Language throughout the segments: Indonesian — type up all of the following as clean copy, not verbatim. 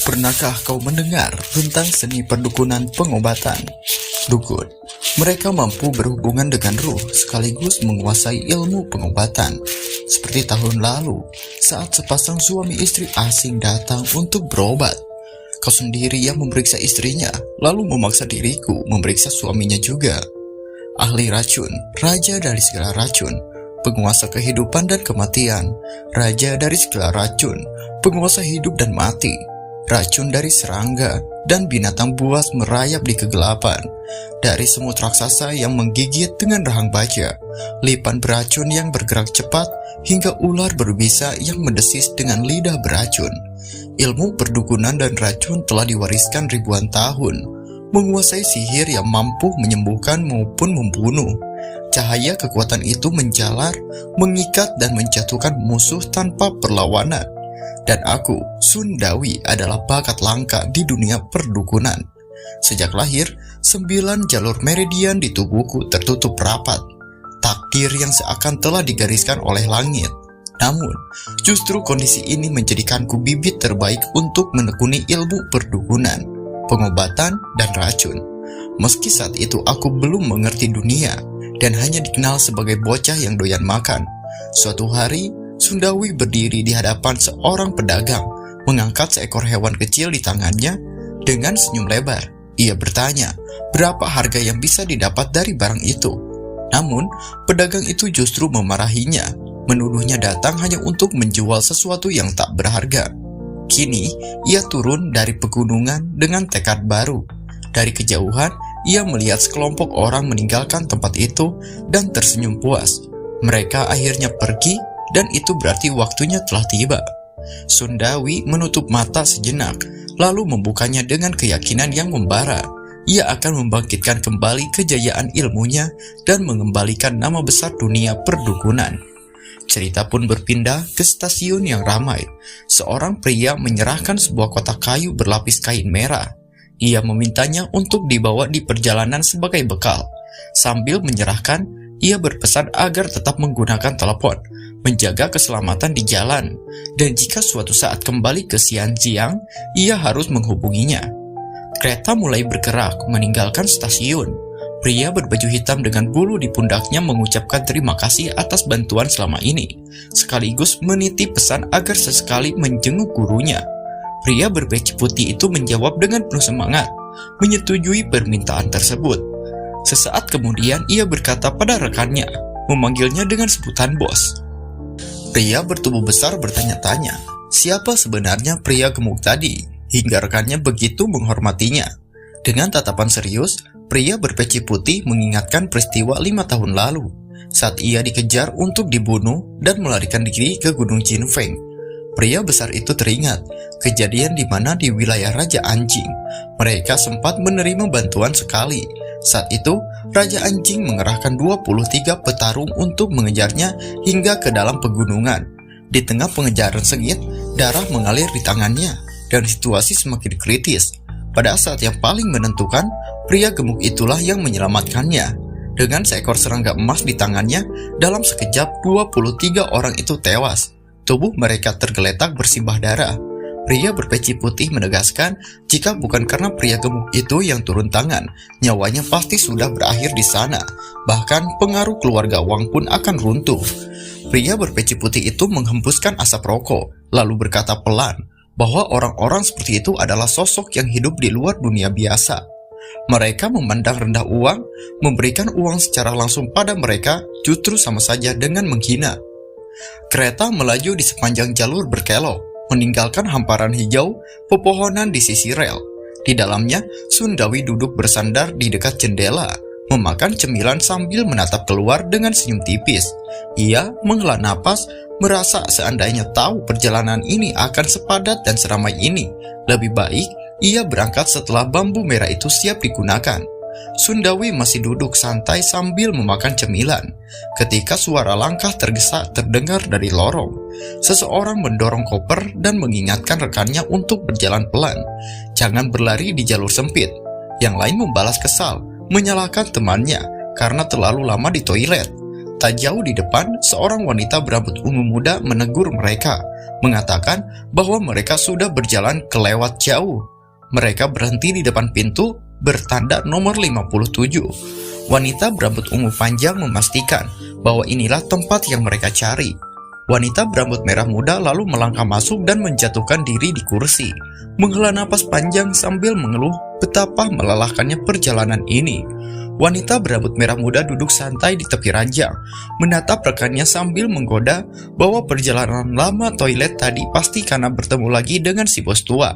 Pernahkah kau mendengar tentang seni perdukunan pengobatan? Dukun, mereka mampu berhubungan dengan ruh sekaligus menguasai ilmu pengobatan. Seperti tahun lalu, saat sepasang suami istri asing datang untuk berobat. Kau sendiri yang memeriksa istrinya, lalu memaksa diriku memeriksa suaminya juga. Ahli racun, raja dari segala racun, penguasa kehidupan dan kematian, raja dari segala racun, penguasa hidup dan mati, racun dari serangga dan binatang buas merayap di kegelapan, dari semut raksasa yang menggigit dengan rahang baja, lipan beracun yang bergerak cepat, hingga ular berbisa yang mendesis dengan lidah beracun. Ilmu perdukunan dan racun telah diwariskan ribuan tahun, menguasai sihir yang mampu menyembuhkan maupun membunuh. Cahaya kekuatan itu menjalar, mengikat dan menjatuhkan musuh tanpa perlawanan. Dan aku, Sundawi, adalah bakat langka di dunia perdukunan. Sejak lahir, 9 jalur meridian di tubuhku tertutup rapat. Takdir yang seakan telah digariskan oleh langit. Namun, justru kondisi ini menjadikanku bibit terbaik untuk menekuni ilmu perdukunan, pengobatan, dan racun. Meski saat itu aku belum mengerti dunia dan hanya dikenal sebagai bocah yang doyan makan. Suatu hari, Sundawi berdiri di hadapan seorang pedagang, mengangkat seekor hewan kecil di tangannya dengan senyum lebar. Ia bertanya, berapa harga yang bisa didapat dari barang itu? Namun, pedagang itu justru memarahinya, menuduhnya datang hanya untuk menjual sesuatu yang tak berharga. Kini, ia turun dari pegunungan dengan tekad baru. Dari kejauhan, ia melihat sekelompok orang meninggalkan tempat itu dan tersenyum puas. Mereka akhirnya pergi, dan itu berarti waktunya telah tiba. Sundawi menutup mata sejenak, lalu membukanya dengan keyakinan yang membara. Ia akan membangkitkan kembali kejayaan ilmunya dan mengembalikan nama besar dunia perdukunan. Cerita pun berpindah ke stasiun yang ramai. Seorang pria menyerahkan sebuah kotak kayu berlapis kain merah. Ia memintanya untuk dibawa di perjalanan sebagai bekal. Sambil menyerahkan, ia berpesan agar tetap menggunakan telepon, menjaga keselamatan di jalan, dan jika suatu saat kembali ke Xianjiang, ia harus menghubunginya. Kereta mulai bergerak meninggalkan stasiun. Pria berbaju hitam dengan bulu di pundaknya mengucapkan terima kasih atas bantuan selama ini, sekaligus menitip pesan agar sesekali menjenguk gurunya. Pria berbaju putih itu menjawab dengan penuh semangat, menyetujui permintaan tersebut. Sesaat kemudian ia berkata pada rekannya, memanggilnya dengan sebutan bos. Pria bertubuh besar bertanya-tanya, siapa sebenarnya pria gemuk tadi, hingga rekannya begitu menghormatinya. Dengan tatapan serius, pria berpeci putih mengingatkan peristiwa 5 tahun lalu, saat ia dikejar untuk dibunuh dan melarikan diri ke Gunung Jinfeng. Pria besar itu teringat kejadian di mana di wilayah Raja Anjing, mereka sempat menerima bantuan sekali. Saat itu, Raja Anjing mengerahkan 23 petarung untuk mengejarnya hingga ke dalam pegunungan. Di tengah pengejaran sengit, darah mengalir di tangannya, dan situasi semakin kritis. Pada saat yang paling menentukan, pria gemuk itulah yang menyelamatkannya. Dengan seekor serangga emas di tangannya, dalam sekejap 23 orang itu tewas. Tubuh mereka tergeletak bersimbah darah. Pria berpeci putih menegaskan, jika bukan karena pria gemuk itu yang turun tangan, nyawanya pasti sudah berakhir di sana. Bahkan pengaruh keluarga Wang pun akan runtuh. Pria berpeci putih itu menghembuskan asap rokok, lalu berkata pelan, bahwa orang-orang seperti itu adalah sosok yang hidup di luar dunia biasa. Mereka memandang rendah uang, memberikan uang secara langsung pada mereka justru sama saja dengan menghina. Kereta melaju di sepanjang jalur berkelok, meninggalkan hamparan hijau, pepohonan di sisi rel. Di dalamnya, Sundawi duduk bersandar di dekat jendela, memakan cemilan sambil menatap keluar dengan senyum tipis. Ia menghela napas, merasa seandainya tahu perjalanan ini akan sepadat dan seramai ini, lebih baik ia berangkat setelah bambu merah itu siap digunakan. Sundawi masih duduk santai sambil memakan cemilan, ketika suara langkah tergesa terdengar dari lorong. Seseorang mendorong koper dan mengingatkan rekannya untuk berjalan pelan, jangan berlari di jalur sempit. Yang lain membalas kesal, menyalahkan temannya karena terlalu lama di toilet. Tak jauh di depan, seorang wanita berambut ungu muda menegur mereka, mengatakan bahwa mereka sudah berjalan kelewat jauh. Mereka berhenti di depan pintu bertanda nomor 57. Wanita berambut ungu panjang memastikan bahwa inilah tempat yang mereka cari. Wanita berambut merah muda lalu melangkah masuk dan menjatuhkan diri di kursi, menghela napas panjang sambil mengeluh betapa melelahkannya perjalanan ini. Wanita berambut merah muda duduk santai di tepi ranjang, menatap rekannya sambil menggoda bahwa perjalanan lama toilet tadi pasti karena bertemu lagi dengan si bos tua.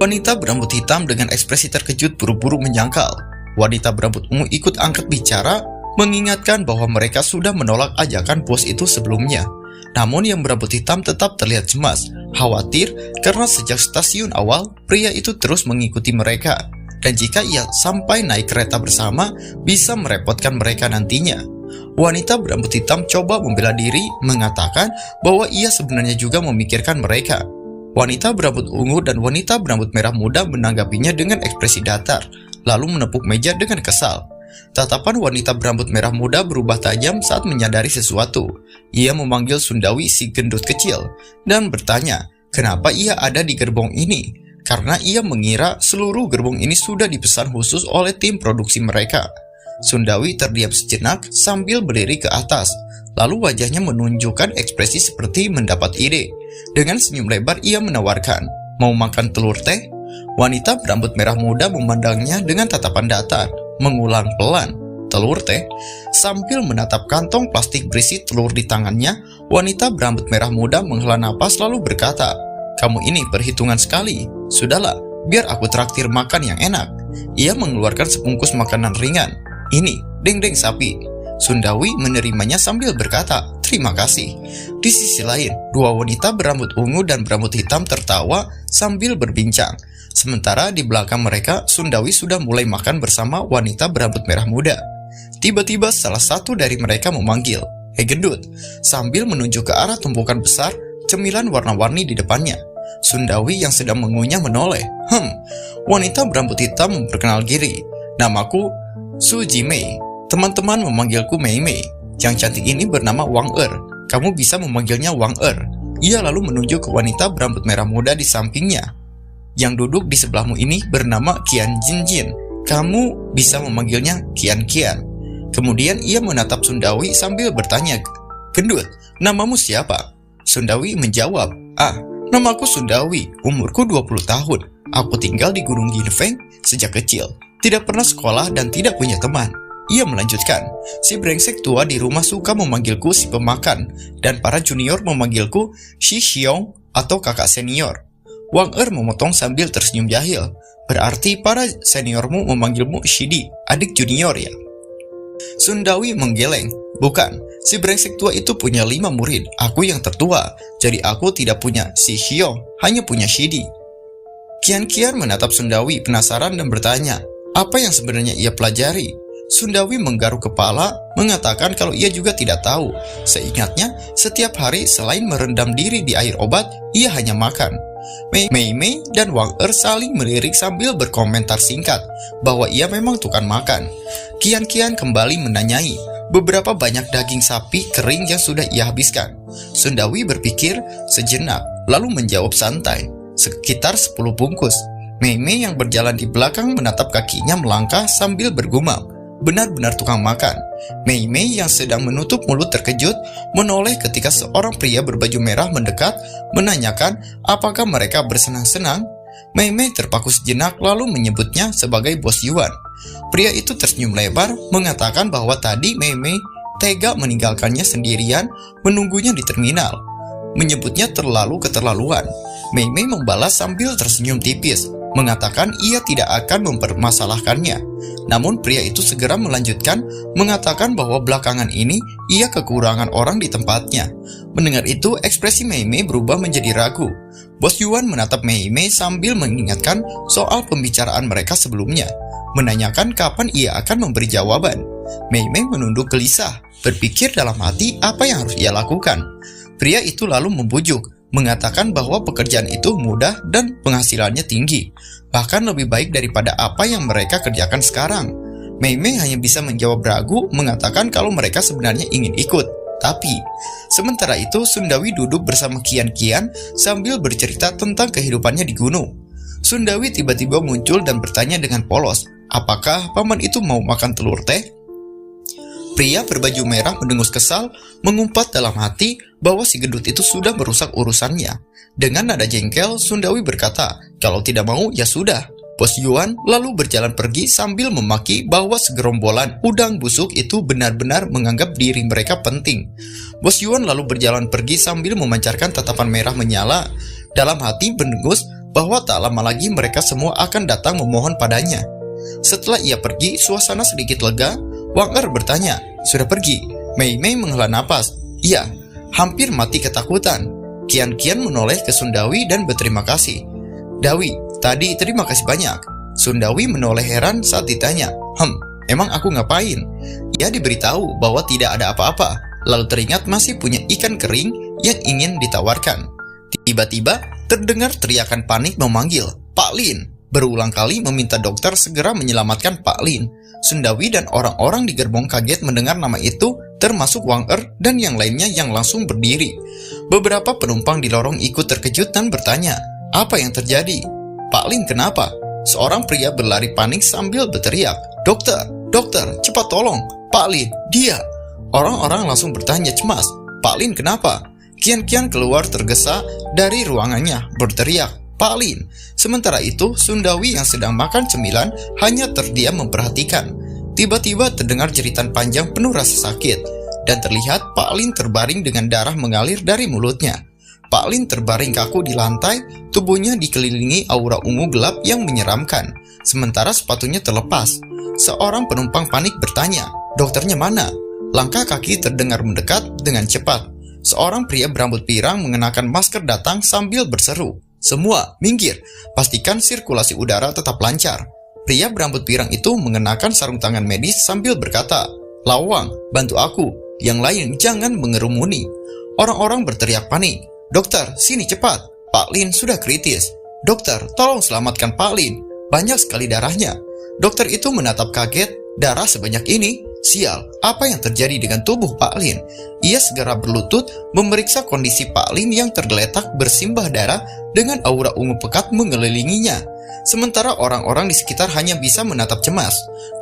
Wanita berambut hitam dengan ekspresi terkejut buru-buru menyangkal. Wanita berambut ungu ikut angkat bicara, mengingatkan bahwa mereka sudah menolak ajakan bos itu sebelumnya. Namun yang berambut hitam tetap terlihat cemas, khawatir karena sejak stasiun awal, pria itu terus mengikuti mereka. Dan jika ia sampai naik kereta bersama, bisa merepotkan mereka nantinya. Wanita berambut hitam coba membela diri, mengatakan bahwa ia sebenarnya juga memikirkan mereka. Wanita berambut ungu dan wanita berambut merah muda menanggapinya dengan ekspresi datar, lalu menepuk meja dengan kesal. Tatapan wanita berambut merah muda berubah tajam saat menyadari sesuatu. Ia memanggil Sundawi si gendut kecil, dan bertanya, kenapa ia ada di gerbong ini? Karena ia mengira seluruh gerbong ini sudah dipesan khusus oleh tim produksi mereka. Sundawi terdiam sejenak sambil berdiri ke atas, lalu wajahnya menunjukkan ekspresi seperti mendapat ide. Dengan senyum lebar ia menawarkan, mau makan telur teh? Wanita berambut merah muda memandangnya dengan tatapan datar, mengulang pelan, telur teh? Sambil menatap kantong plastik berisi telur di tangannya, wanita berambut merah muda menghela napas lalu berkata, kamu ini perhitungan sekali. Sudahlah, biar aku traktir makan yang enak. Ia mengeluarkan sebungkus makanan ringan. Ini, dendeng sapi. Sundawi menerimanya sambil berkata, terima kasih. Di sisi lain, dua wanita berambut ungu dan berambut hitam tertawa sambil berbincang. Sementara di belakang mereka, Sundawi sudah mulai makan bersama wanita berambut merah muda. Tiba-tiba salah satu dari mereka memanggil, hei gendut, sambil menunjuk ke arah tumpukan besar cemilan warna-warni di depannya. Sundawi yang sedang mengunyah menoleh. Wanita berambut hitam memperkenal diri. Namaku Su Jimei. Teman-teman memanggilku Mei Mei. Yang cantik ini bernama Wang Er. Kamu bisa memanggilnya Wang Er. Ia lalu menunjuk ke wanita berambut merah muda di sampingnya. Yang duduk di sebelahmu ini bernama Qian Jinjin. Kamu bisa memanggilnya Qian Qian. Kemudian ia menatap Sundawi sambil bertanya, gendut, namamu siapa? Sundawi menjawab, namaku Sundawi, umurku 20 tahun. Aku tinggal di Gunung Yinfeng sejak kecil. Tidak pernah sekolah dan tidak punya teman. Ia melanjutkan, si brengsek tua di rumah suka memanggilku si pemakan, dan para junior memanggilku Shi Xiong atau kakak senior. Wang Er memotong sambil tersenyum jahil. Berarti para seniormu memanggilmu Shidi, adik junior ya? Sundawi menggeleng. Bukan, si brengsek tua itu punya 5 murid, aku yang tertua, jadi aku tidak punya si Xiong, hanya punya Shidi. Qian menatap Sundawi penasaran dan bertanya, apa yang sebenarnya ia pelajari? Sundawi menggaruk kepala, mengatakan kalau ia juga tidak tahu. Seingatnya, setiap hari selain merendam diri di air obat, ia hanya makan. Mei Mei dan Wang Er saling melirik sambil berkomentar singkat bahwa ia memang tukang makan. Qian kembali menanyai beberapa banyak daging sapi kering yang sudah ia habiskan. Sundawi berpikir sejenak, lalu menjawab santai, sekitar 10 bungkus. Mei Mei yang berjalan di belakang menatap kakinya melangkah sambil bergumam, benar-benar tukang makan. Mei Mei yang sedang menutup mulut terkejut menoleh ketika seorang pria berbaju merah mendekat menanyakan apakah mereka bersenang-senang. Mei Mei terpaku sejenak lalu menyebutnya sebagai Bos Yuan. Pria itu tersenyum lebar mengatakan bahwa tadi Mei Mei tega meninggalkannya sendirian menunggunya di terminal. Menyebutnya terlalu keterlaluan. Mei Mei membalas sambil tersenyum tipis, mengatakan ia tidak akan mempermasalahkannya. Namun pria itu segera melanjutkan, mengatakan bahwa belakangan ini ia kekurangan orang di tempatnya. Mendengar itu, ekspresi Mei Mei berubah menjadi ragu. Bos Yuan menatap Mei Mei sambil mengingatkan soal pembicaraan mereka sebelumnya, menanyakan kapan ia akan memberi jawaban. Mei Mei menunduk gelisah, berpikir dalam hati apa yang harus ia lakukan. Pria itu lalu membujuk, mengatakan bahwa pekerjaan itu mudah dan penghasilannya tinggi, bahkan lebih baik daripada apa yang mereka kerjakan sekarang. Mei Mei hanya bisa menjawab ragu, mengatakan kalau mereka sebenarnya ingin ikut. Tapi, sementara itu Sundawi duduk bersama Kian Kian sambil bercerita tentang kehidupannya di gunung. Sundawi tiba-tiba muncul dan bertanya dengan polos, apakah paman itu mau makan telur teh? Pria berbaju merah mendengus kesal, mengumpat dalam hati bahwa si gendut itu sudah merusak urusannya. Dengan nada jengkel, Sundawi berkata, kalau tidak mau ya sudah. Bos Yuan lalu berjalan pergi sambil memaki bahwa segerombolan udang busuk itu benar-benar menganggap diri mereka penting. Bos Yuan lalu berjalan pergi sambil memancarkan tatapan merah menyala. Dalam hati mendengus bahwa tak lama lagi mereka semua akan datang memohon padanya. Setelah ia pergi, suasana sedikit lega. Wang Er bertanya, sudah pergi? Mei Mei menghela napas. Iya, hampir mati ketakutan. Kian Kian menoleh ke Sundawi dan berterima kasih. Dawi, tadi terima kasih banyak. Sundawi menoleh heran saat ditanya, emang aku ngapain? Ia diberitahu bahwa tidak ada apa-apa, lalu teringat masih punya ikan kering yang ingin ditawarkan. Tiba-tiba terdengar teriakan panik memanggil, Pak Lin. Berulang kali meminta dokter segera menyelamatkan Pak Lin. Sundawi dan orang-orang di gerbong kaget mendengar nama itu, termasuk Wang Er dan yang lainnya yang langsung berdiri. Beberapa penumpang di lorong ikut terkejut dan bertanya, apa yang terjadi? Pak Lin kenapa? Seorang pria berlari panik sambil berteriak, Dokter, dokter, cepat tolong, Pak Lin, dia. Orang-orang langsung bertanya cemas, Pak Lin kenapa? Kian Kian keluar tergesa dari ruangannya, berteriak, Pak Lin. Sementara itu, Sundawi yang sedang makan cemilan hanya terdiam memperhatikan. Tiba-tiba terdengar jeritan panjang penuh rasa sakit, dan terlihat Pak Lin terbaring dengan darah mengalir dari mulutnya. Pak Lin terbaring kaku di lantai, tubuhnya dikelilingi aura ungu gelap yang menyeramkan, sementara sepatunya terlepas. Seorang penumpang panik bertanya, dokternya mana? Langkah kaki terdengar mendekat dengan cepat. Seorang pria berambut pirang mengenakan masker datang sambil berseru, semua, minggir, pastikan sirkulasi udara tetap lancar. Pria berambut pirang itu mengenakan sarung tangan medis sambil berkata, Lawang, bantu aku, yang lain jangan mengerumuni. Orang-orang berteriak panik, dokter, sini cepat, Pak Lin sudah kritis. Dokter, tolong selamatkan Pak Lin, banyak sekali darahnya. Dokter itu menatap kaget, darah sebanyak ini? Sial, apa yang terjadi dengan tubuh Pak Lin? Ia segera berlutut memeriksa kondisi Pak Lin yang tergeletak bersimbah darah dengan aura ungu pekat mengelilinginya. Sementara orang-orang di sekitar hanya bisa menatap cemas.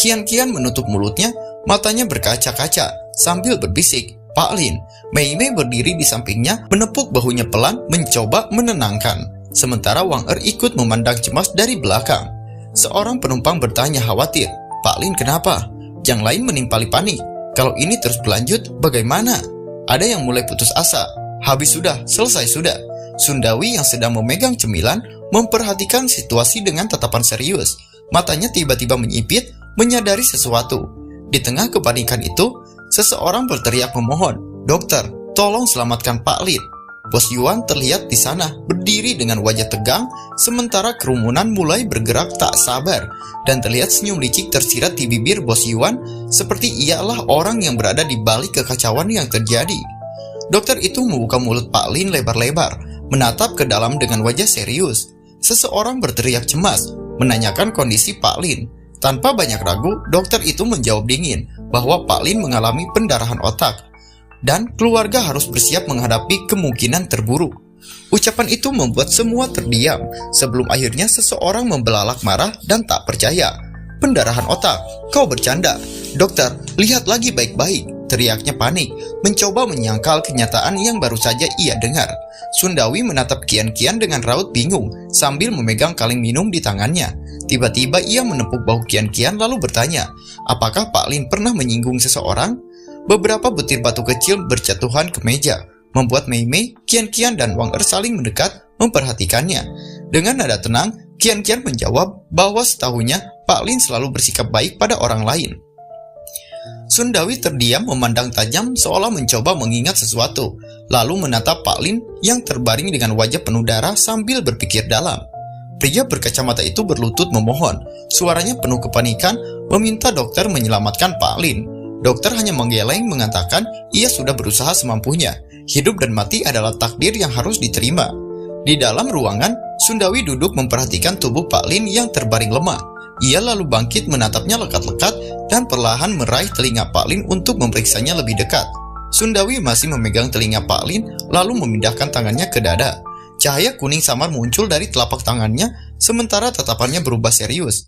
Kian Kian menutup mulutnya, matanya berkaca-kaca sambil berbisik, Pak Lin. Mei Mei berdiri di sampingnya, menepuk bahunya pelan, mencoba menenangkan. Sementara Wang Er ikut memandang cemas dari belakang. Seorang penumpang bertanya khawatir, Pak Lin kenapa? Yang lain menimpali panik. Kalau ini terus berlanjut, bagaimana? Ada yang mulai putus asa. Habis sudah, selesai sudah. Sundawi yang sedang memegang cemilan memperhatikan situasi dengan tatapan serius. Matanya tiba-tiba menyipit, menyadari sesuatu. Di tengah kepanikan itu, seseorang berteriak memohon, dokter, tolong selamatkan Pak Lin. Bos Yuan terlihat di sana, berdiri dengan wajah tegang, sementara kerumunan mulai bergerak tak sabar, dan terlihat senyum licik tersirat di bibir Bos Yuan, seperti ialah orang yang berada di balik kekacauan yang terjadi. Dokter itu membuka mulut Pak Lin lebar-lebar, menatap ke dalam dengan wajah serius. Seseorang berteriak cemas, menanyakan kondisi Pak Lin. Tanpa banyak ragu, dokter itu menjawab dingin bahwa Pak Lin mengalami pendarahan otak, dan keluarga harus bersiap menghadapi kemungkinan terburuk. Ucapan itu membuat semua terdiam, sebelum akhirnya seseorang membelalak marah dan tak percaya. Pendarahan otak, kau bercanda. Dokter, lihat lagi baik-baik, teriaknya panik, mencoba menyangkal kenyataan yang baru saja ia dengar. Sundawi menatap Kian Kian dengan raut bingung, sambil memegang kaleng minum di tangannya. Tiba-tiba ia menepuk bahu Kian Kian lalu bertanya, apakah Pak Lin pernah menyinggung seseorang? Beberapa butir batu kecil berjatuhan ke meja, membuat Mei Mei, Kian Kian, dan Wang Er saling mendekat memperhatikannya. Dengan nada tenang, Kian Kian menjawab bahwa setahunya Pak Lin selalu bersikap baik pada orang lain. Sundawi terdiam memandang tajam seolah mencoba mengingat sesuatu, lalu menatap Pak Lin yang terbaring dengan wajah penuh darah sambil berpikir dalam. Pria berkacamata itu berlutut memohon, suaranya penuh kepanikan, meminta dokter menyelamatkan Pak Lin. Dokter hanya menggeleng mengatakan ia sudah berusaha semampunya. Hidup dan mati adalah takdir yang harus diterima. Di dalam ruangan, Sundawi duduk memperhatikan tubuh Pak Lin yang terbaring lemah. Ia lalu bangkit menatapnya lekat-lekat dan perlahan meraih telinga Pak Lin untuk memeriksanya lebih dekat. Sundawi masih memegang telinga Pak Lin lalu memindahkan tangannya ke dada. Cahaya kuning samar muncul dari telapak tangannya sementara tatapannya berubah serius.